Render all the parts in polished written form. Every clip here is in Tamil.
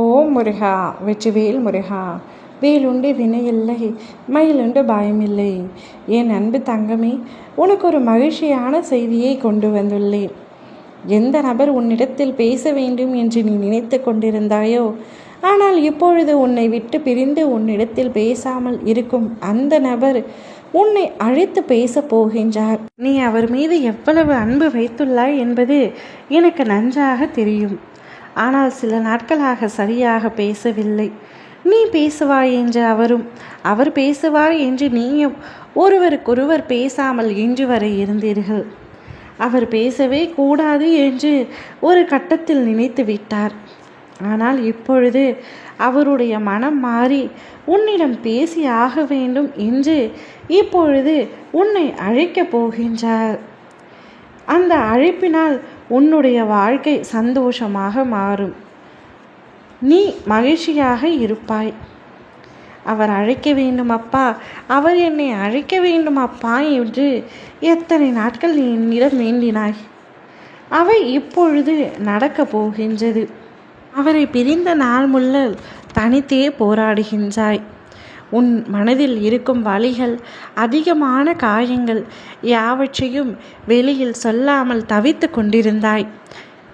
ஓம் முருகா வெற்றிவேல் முருகா. வேலுண்டு வினையில்லை, மயிலுண்டு பயமில்லை. என் அன்பு தங்கமே, உனக்கு ஒரு மகிழ்ச்சியான செய்தியை கொண்டு வந்துள்ளேன். எந்த நபர் உன்னிடத்தில் பேச வேண்டும் என்று நீ நினைத்து கொண்டிருந்தாயோ, ஆனால் இப்பொழுது உன்னை விட்டு பிரிந்து உன்னிடத்தில் பேசாமல் இருக்கும் அந்த நபர் உன்னை அழைத்து பேச போகின்றார். நீ அவர் மீது எவ்வளவு அன்பு வைத்துள்ளாய் என்பது எனக்கு நன்றாக தெரியும். ஆனால் சில நாட்களாக சரியாக பேசவில்லை. நீ பேசுவாய் என்று அவரும், அவர் பேசுவார் என்று நீயும் ஒருவருக்கொருவர் பேசாமல் இன்று வரை இருந்தீர்கள். அவர் பேசவே கூடாது என்று ஒரு கட்டத்தில் நினைத்து விட்டார். ஆனால் இப்பொழுது அவருடைய மனம் மாறி உன்னிடம் பேசி ஆக வேண்டும் என்று இப்பொழுது உன்னை அழைக்கப் போகின்றார். அந்த அழைப்பினால் உன்னுடைய வாழ்க்கை சந்தோஷமாக மாறும். நீ மகிழ்ச்சியாக இருப்பாய். அவர் அழைக்க வேண்டும் அப்பா, அவர் என்னை அழைக்க வேண்டும் அப்பா என்று எத்தனை நாட்கள் நீ என்னிடம் வேண்டினாய். அவை இப்பொழுது நடக்கப் போகின்றது. அவரை பிரிந்த நாள் முதல் தனித்தே போராடுகின்றாய். உன் மனதில் இருக்கும் வலிகள், அதிகமான காயங்கள் யாவற்றையும் வெளியில் சொல்லாமல் தவித்து கொண்டிருந்தாய்.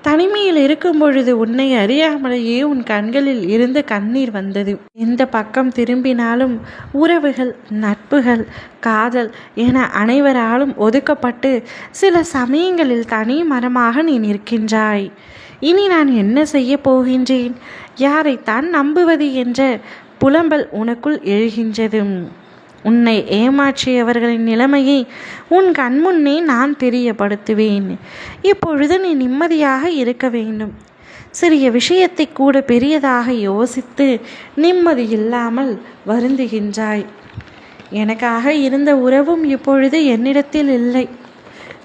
தனிமையில் இருக்கும் பொழுது உன்னை அறியாமலேயே உன் கண்களில் இருந்து கண்ணீர் வந்தது. எந்த பக்கம் திரும்பினாலும் உறவுகள், நட்புகள், காதல் என அனைவராலும் ஒதுக்கப்பட்டு சில சமயங்களில் தனி மரமாக நீ நிற்கின்றாய். இனி நான் என்ன செய்ய போகின்றேன், யாரைத்தான் நம்புவது என்ற புலம்பல் உனக்குள் எழுகின்றது. உன்னை ஏமாற்றியவர்களின் நிலைமையை உன் கண்முன்னே நான் தெரியப்படுத்துவேன். இப்பொழுது நீ நிம்மதியாக இருக்க வேண்டும். சிறிய விஷயத்தை கூட பெரியதாக யோசித்து நிம்மதி இல்லாமல் வருந்துகின்றாய். எனக்காக இருந்த உறவும் இப்பொழுது என்னிடத்தில் இல்லை.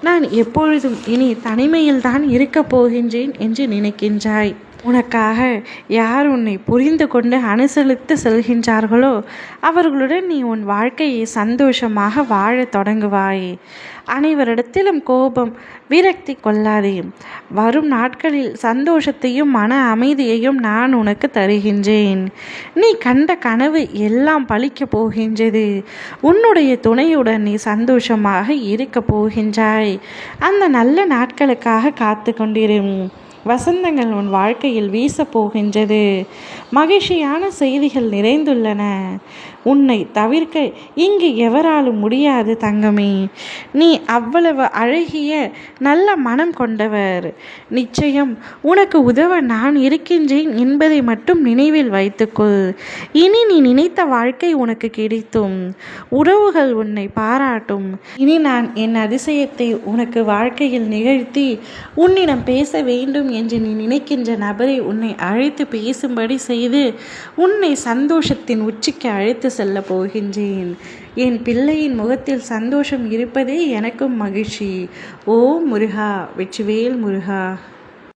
நான் எப்பொழுதும் இனி தனிமையில்தான் இருக்கப் போகின்றேன் என்று நினைக்கின்றாய். உனக்காக யார் உன்னை புரிந்து கொண்டு அனுசரித்து செல்கின்றார்களோ அவர்களுடன் நீ உன் வாழ்க்கையை சந்தோஷமாக வாழத் தொடங்குவாய். அனைவரிடத்திலும் கோபம், விரக்தி கொள்ளாதே. வரும் நாட்களில் சந்தோஷத்தையும் மன அமைதியையும் நான் உனக்கு தருகின்றேன். நீ கண்ட கனவு எல்லாம் பலிக்கப் போகின்றது. உன்னுடைய துணையுடன் நீ சந்தோஷமாக இருக்கப் போகின்றாய். அந்த நல்ல நாட்களுக்காக காத்து கொண்டிரும். வசந்தங்கள் உன் வாழ்க்கையில் வீசப் போகின்றது. மகிழ்ச்சியான செய்திகள் நிறைந்துள்ளன. உன்னை தவிர்க்க இங்கு எவராலும் முடியாது தங்கமே. நீ அவ்வளவு அழகிய நல்ல மனம் கொண்டவர். நிச்சயம் உனக்கு உதவ நான் இருக்கின்றேன் என்பதை மட்டும் நினைவில் வைத்துக்கொள். இனி நீ நினைத்த வாழ்க்கை உனக்கு கிடைத்தும். உறவுகள் உன்னை பாராட்டும். இனி நான் என் அதிசயத்தை உனக்கு வாழ்க்கையில் நிகழ்த்தி உன்னிடம் பேச வேண்டும் என்று நீ நினைக்கின்ற நபரை உன்னை அழைத்து பேசும்படி செய்து உன்னை சந்தோஷத்தின் உச்சிக்கு அழைத்து செல்ல போகின்றேன். என் பிள்ளையின் முகத்தில் சந்தோஷம் இருப்பதே எனக்கும் மகிழ்ச்சி. ஓ முருகா வெற்றிவேல் முருகா.